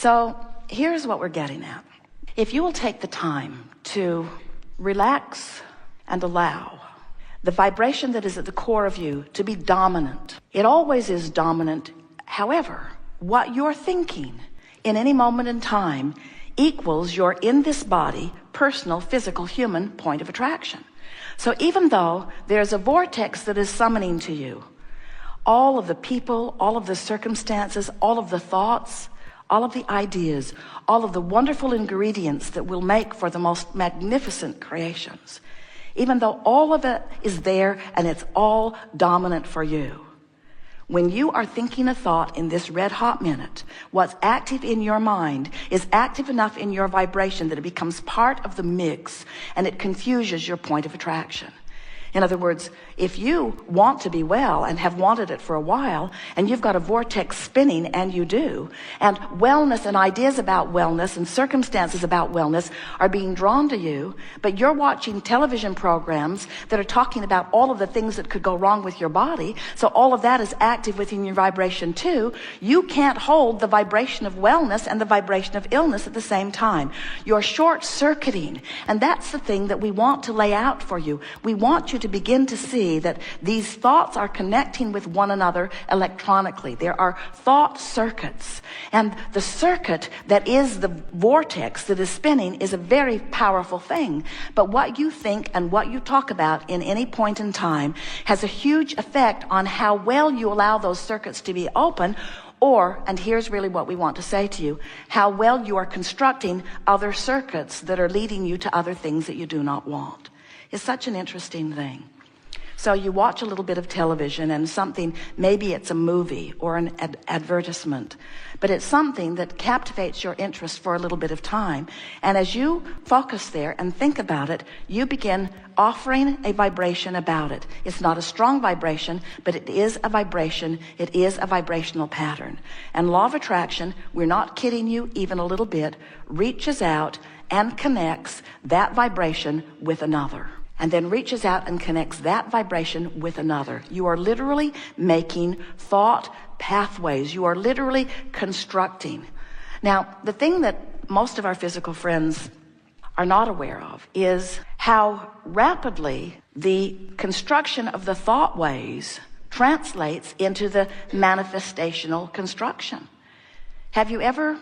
So here's what we're getting at. If you will take the time to relax and allow the vibration that is at the core of you to be dominant, it always is dominant. However, what you're thinking in any moment in time equals your in this body, personal, physical, human point of attraction. So even though there's a vortex that is summoning to you all of the people, all of the circumstances, all of the thoughts, all of the ideas, all of the wonderful ingredients that will make for the most magnificent creations, even though all of it is there and it's all dominant for you, when you are thinking a thought in this red hot minute, what's active in your mind is active enough in your vibration that it becomes part of the mix and it confuses your point of attraction. In other words, if you want to be well and have wanted it for a while, and you've got a vortex spinning, and you do, and wellness and ideas about wellness and circumstances about wellness are being drawn to you, but you're watching television programs that are talking about all of the things that could go wrong with your body, so all of that is active within your vibration too, you can't hold the vibration of wellness and the vibration of illness at the same time. You're short-circuiting, and that's the thing that we want to lay out for you. We want you to begin to see that these thoughts are connecting with one another electronically. There are thought circuits, and the circuit that is the vortex that is spinning is a very powerful thing. But what you think and what you talk about in any point in time has a huge effect on how well you allow those circuits to be open, or, and here's really what we want to say to you, how well you are constructing other circuits that are leading you to other things that you do not want. It's such an interesting thing. So you watch a little bit of television and something, maybe it's a movie or an advertisement, but it's something that captivates your interest for a little bit of time. And as you focus there and think about it, you begin offering a vibration about it. It's not a strong vibration, but it is a vibration. It is a vibrational pattern. And law of attraction, we're not kidding you even a little bit, reaches out and connects that vibration with another, and then reaches out and connects that vibration with another. You are literally making thought pathways. You are literally constructing. Now, the thing that most of our physical friends are not aware of is how rapidly the construction of the thought ways translates into the manifestational construction. Have you ever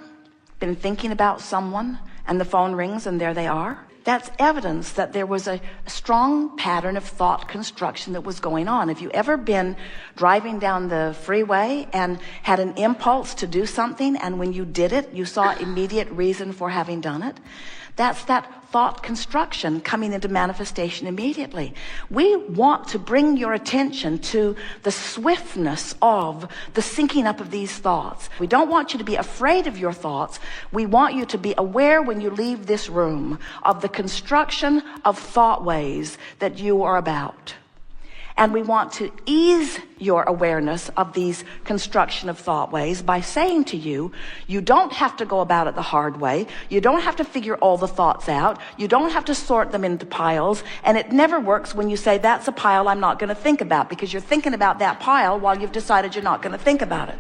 been thinking about someone and the phone rings and there they are? That's evidence that there was a strong pattern of thought construction that was going on. Have you ever been driving down the freeway and had an impulse to do something, and when you did it, you saw immediate reason for having done it? That's that thought construction coming into manifestation immediately. We want to bring your attention to the swiftness of the syncing up of these thoughts. We don't want you to be afraid of your thoughts. We want you to be aware when you leave this room of the construction of thought ways that you are about. And we want to ease your awareness of these construction of thought ways by saying to you, you don't have to go about it the hard way. You don't have to figure all the thoughts out. You don't have to sort them into piles. And it never works when you say, that's a pile I'm not going to think about, because you're thinking about that pile while you've decided you're not going to think about it.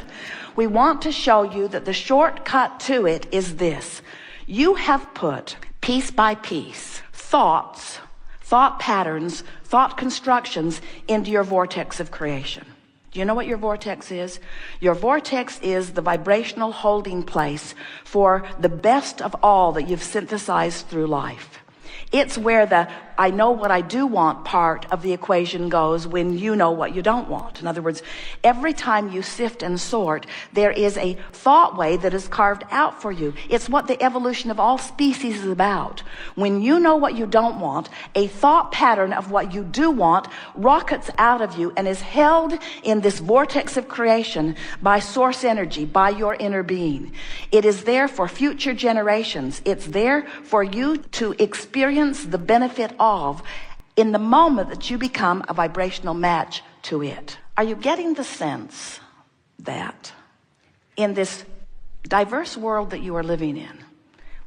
We want to show you that the shortcut to it is this. You have put piece by piece thoughts, thought patterns, thought constructions into your vortex of creation. Do you know what your vortex is? Your vortex is the vibrational holding place for the best of all that you've synthesized through life. It's where the I know what I do want part of the equation goes when you know what you don't want. In other words, every time you sift and sort, there is a thought way that is carved out for you. It's what the evolution of all species is about. When you know what you don't want, a thought pattern of what you do want rockets out of you and is held in this vortex of creation by source energy, by your inner being. It is there for future generations. It's there for you to experience the benefit of in the moment that you become a vibrational match to it. Are you getting the sense that in this diverse world that you are living in,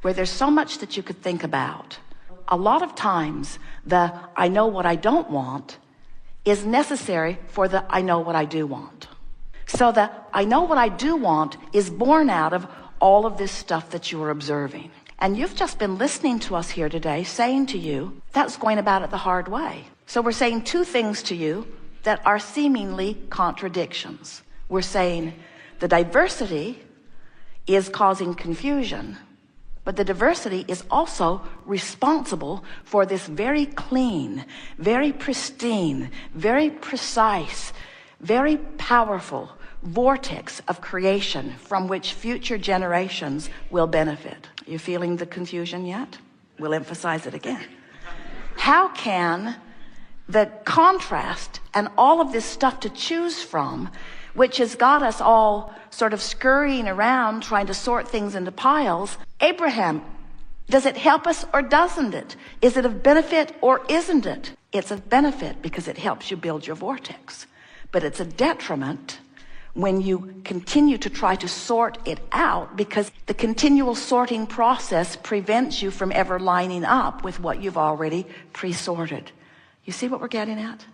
where there's so much that you could think about, a lot of times the I know what I don't want is necessary for the I know what I do want. So the I know what I do want is born out of all of this stuff that you are observing. And you've just been listening to us here today saying to you, that's going about it the hard way. So we're saying two things to you that are seemingly contradictions. We're saying the diversity is causing confusion, but the diversity is also responsible for this very clean, very pristine, very precise, very powerful vortex of creation from which future generations will benefit. You feeling the confusion yet? We'll emphasize it again. How can the contrast and all of this stuff to choose from, which has got us all sort of scurrying around trying to sort things into piles, Abraham, does it help us or doesn't it? Is it of benefit or isn't it? It's of benefit because it helps you build your vortex. But it's a detriment when you continue to try to sort it out, because the continual sorting process prevents you from ever lining up with what you've already pre-sorted. You see what we're getting at?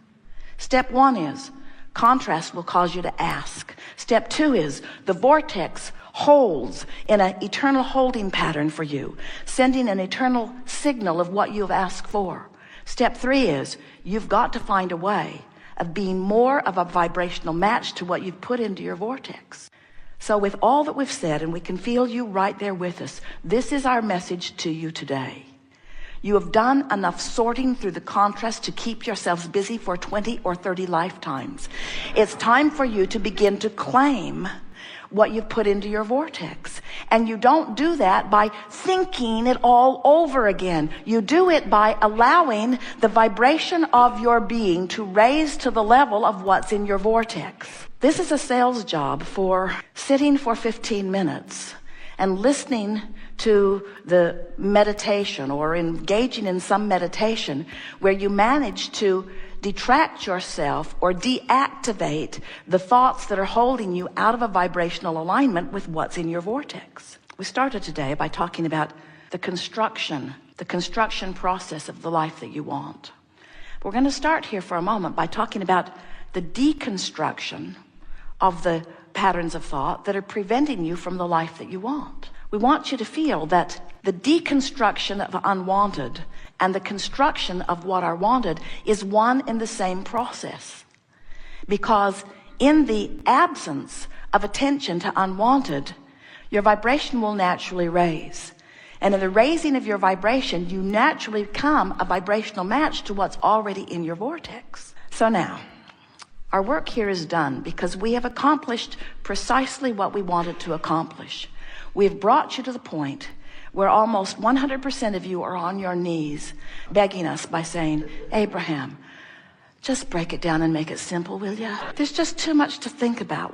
Step one is contrast will cause you to ask. Step two is the vortex holds in an eternal holding pattern for you, sending an eternal signal of what you've asked for. Step three is you've got to find a way of being more of a vibrational match to what you've put into your vortex. So with all that we've said, and we can feel you right there with us, this is our message to you today. You have done enough sorting through the contrast to keep yourselves busy for 20 or 30 lifetimes. It's time for you to begin to claim what you've put into your vortex. And you don't do that by thinking it all over again. You do it by allowing the vibration of your being to raise to the level of what's in your vortex. This is a sales job for sitting for 15 minutes and listening to the meditation or engaging in some meditation where you manage to detract yourself or deactivate the thoughts that are holding you out of a vibrational alignment with what's in your vortex. We started today by talking about the construction process of the life that you want. We're going to start here for a moment by talking about the deconstruction of the patterns of thought that are preventing you from the life that you want. We want you to feel that the deconstruction of unwanted and the construction of what are wanted is one and the same process. Because in the absence of attention to unwanted, your vibration will naturally raise. And in the raising of your vibration, you naturally become a vibrational match to what's already in your vortex. So now, our work here is done because we have accomplished precisely what we wanted to accomplish. We've brought you to the point where almost 100% of you are on your knees begging us by saying, Abraham, just break it down and make it simple, will you? There's just too much to think about.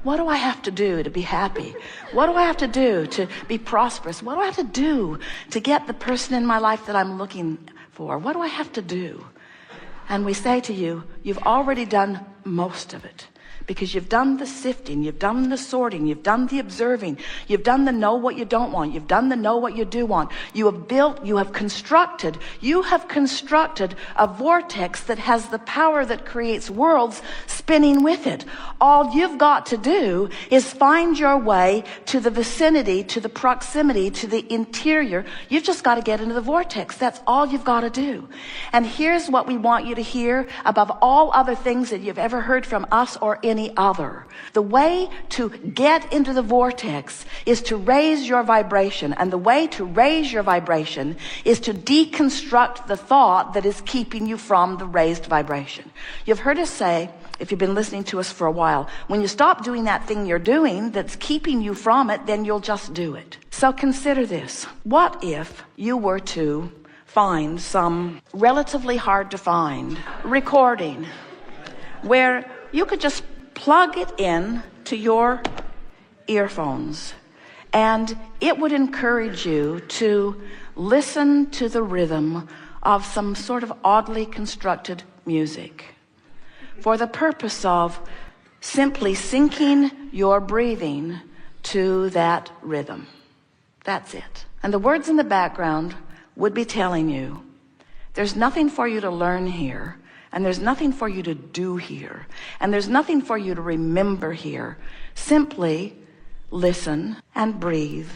What do I have to do to be happy? What do I have to do to be prosperous? What do I have to do to get the person in my life that I'm looking for? What do I have to do? And we say to you, you've already done most of it. Because you've done the sifting, you've done the sorting, you've done the observing, you've done the know what you don't want, you've done the know what you do want. You have constructed a vortex that has the power that creates worlds spinning with it. All you've got to do is find your way to the vicinity, to the proximity, to the interior. You've just got to get into the vortex. That's all you've got to do. And here's what we want you to hear above all other things that you've ever heard from us or any other. The way to get into the vortex is to raise your vibration. And the way to raise your vibration is to deconstruct the thought that is keeping you from the raised vibration. You've heard us say, if you've been listening to us for a while, when you stop doing that thing you're doing that's keeping you from it, then you'll just do it. So consider this. What if you were to find some relatively hard to find recording where you could just plug it in to your earphones and it would encourage you to listen to the rhythm of some sort of oddly constructed music for the purpose of simply syncing your breathing to that rhythm. That's it. And the words in the background would be telling you there's nothing for you to learn here. And there's nothing for you to do here. And there's nothing for you to remember here. Simply listen, and breathe,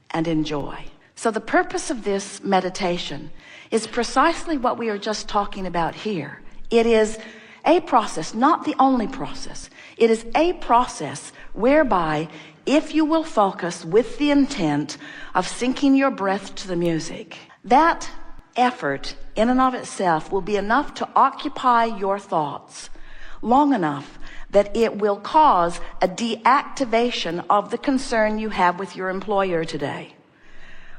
and enjoy. So the purpose of this meditation is precisely what we are just talking about here. It is a process, not the only process. It is a process whereby if you will focus with the intent of syncing your breath to the music, that effort in and of itself will be enough to occupy your thoughts long enough that it will cause a deactivation of the concern you have with your employer today,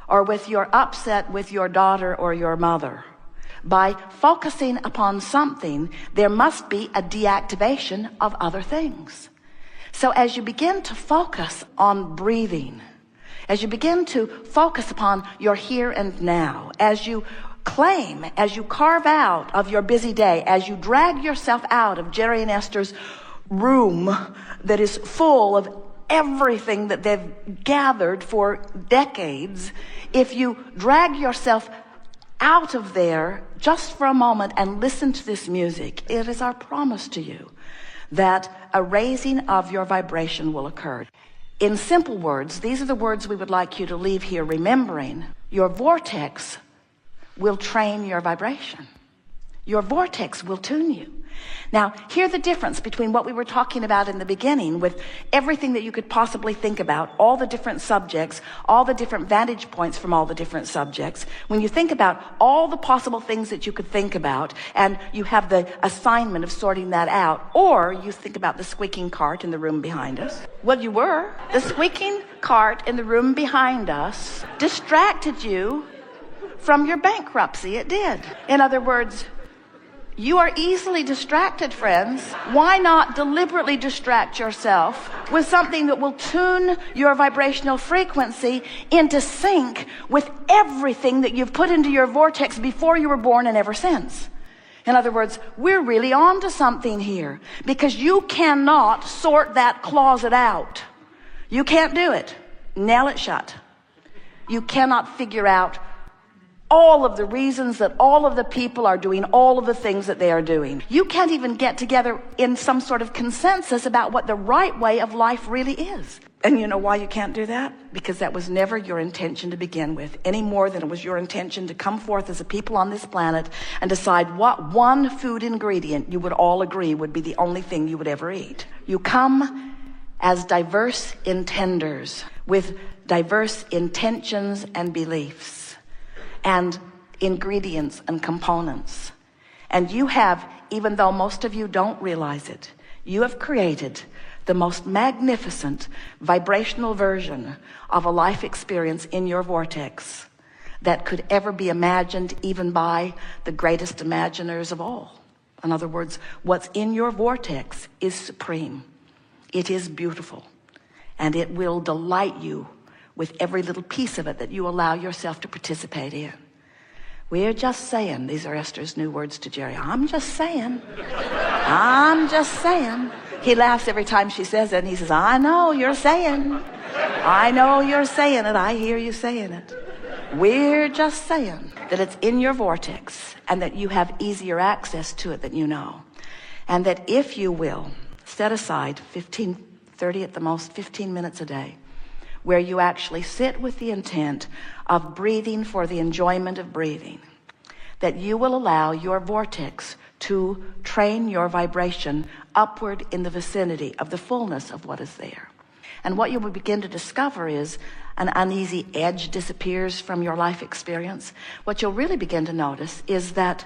or with your upset with your daughter or your mother. By focusing upon something, there must be a deactivation of other things. So as you begin to focus on breathing, as you begin to focus upon your here and now, as you claim, as you carve out of your busy day, as you drag yourself out of Jerry and Esther's room that is full of everything that they've gathered for decades, if you drag yourself out of there just for a moment and listen to this music, it is our promise to you that a raising of your vibration will occur. In simple words, these are the words we would like you to leave here remembering. Your vortex will train your vibration. Your vortex will tune you. Now, hear the difference between what we were talking about in the beginning with everything that you could possibly think about, all the different subjects, all the different vantage points from all the different subjects. When you think about all the possible things that you could think about, and you have the assignment of sorting that out, or you think about the squeaking cart in the room behind us. Well, you were. The squeaking cart in the room behind us distracted you from your bankruptcy. It did. In other words, you are easily distracted, friends. Why not deliberately distract yourself with something that will tune your vibrational frequency into sync with everything that you've put into your vortex before you were born and ever since? In other words, we're really on to something here, because you cannot sort that closet out. You can't do it. Nail it shut. You cannot figure out all of the reasons that all of the people are doing all of the things that they are doing. You can't even get together in some sort of consensus about what the right way of life really is. And you know why you can't do that? Because that was never your intention to begin with, any more than it was your intention to come forth as a people on this planet and decide what one food ingredient you would all agree would be the only thing you would ever eat. You come as diverse intenders with diverse intentions and beliefs and ingredients and components. And you have, even though most of you don't realize it, you have created the most magnificent vibrational version of a life experience in your vortex that could ever be imagined even by the greatest imaginers of all. In other words, what's in your vortex is supreme. It is beautiful, and it will delight you with every little piece of it that you allow yourself to participate in. We're just saying, these are Esther's new words to Jerry. I'm just saying. I'm just saying. He laughs every time she says it, and he says, I know you're saying. I know you're saying it. I hear you saying it. We're just saying that it's in your vortex and that you have easier access to it than you know. And that if you will, set aside 30 at the most, 15 minutes a day, where you actually sit with the intent of breathing for the enjoyment of breathing, that you will allow your vortex to train your vibration upward in the vicinity of the fullness of what is there. And what you will begin to discover is an uneasy edge disappears from your life experience. What you'll really begin to notice is that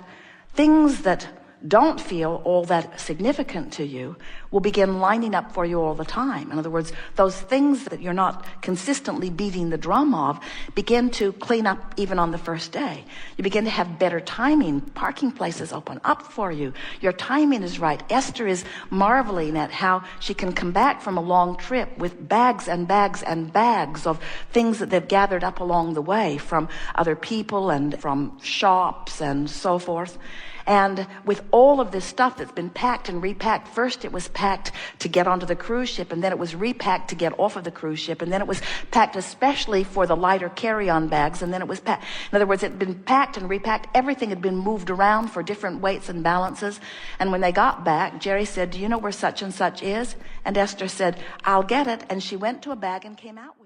things that don't feel all that significant to you will begin lining up for you all the time. In other words, those things that you're not consistently beating the drum of begin to clean up even on the first day. You begin to have better timing. Parking places open up for you. Your timing is right. Esther is marveling at how she can come back from a long trip with bags and bags and bags of things that they've gathered up along the way from other people and from shops and so forth. And with all of this stuff that's been packed and repacked, first it was packed to get onto the cruise ship, and then it was repacked to get off of the cruise ship, and then it was packed especially for the lighter carry-on bags, and then it was packed. In other words, it had been packed and repacked. Everything had been moved around for different weights and balances. And when they got back, Jerry said, "Do you know where such and such is?" And Esther said, "I'll get it." And she went to a bag and came out with it.